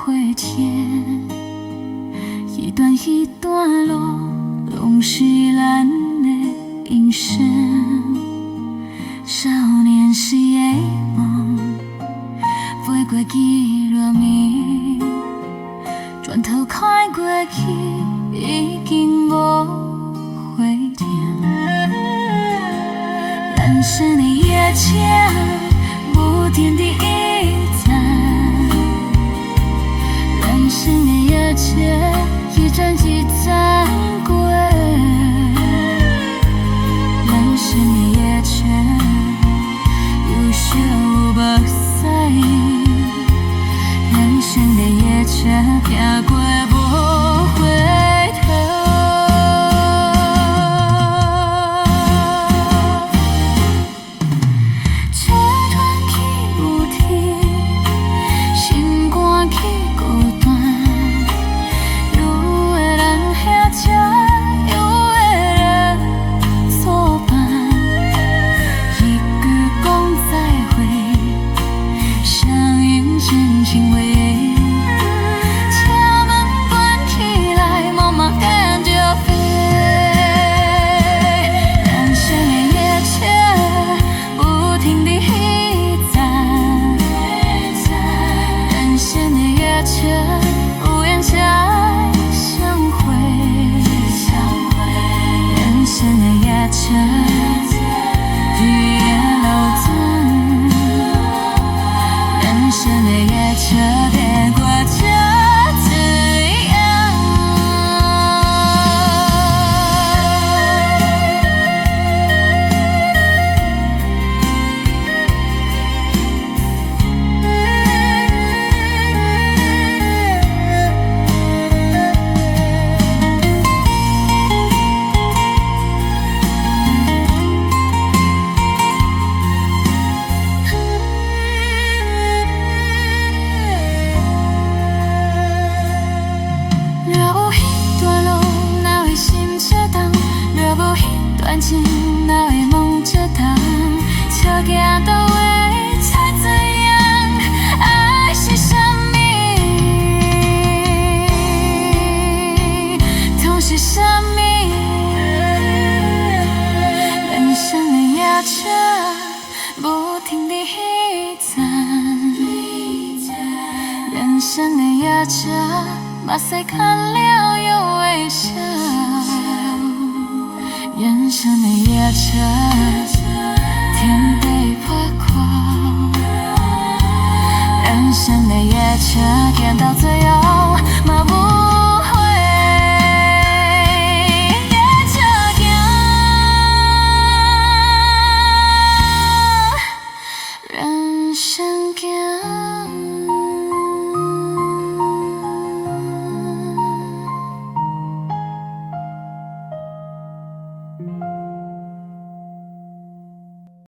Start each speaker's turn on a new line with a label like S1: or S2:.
S1: 花田，一段一段路，拢是咱的人生。少年时的梦，飞过几落暝，转头看过去，已经无回天。人生的夜车，不停地一站。人生的夜车，一站一站过。人生的夜车，有笑有目屎。人生的夜车，行过无回头。车转去有天，心肝去孤单。有的人遐车，有的人作伴。一句讲再会，相映真情味。无言再相会，人生的夜车，日夜流转，人生的夜车，别过这怎样？情哪会梦这堂，车行到位才怎样？爱是什么？痛是什么？人生的夜车，不停地一站。人生的夜车，目屎看了又微笑。人生的夜车，天地破空。人生的夜车，天到最后。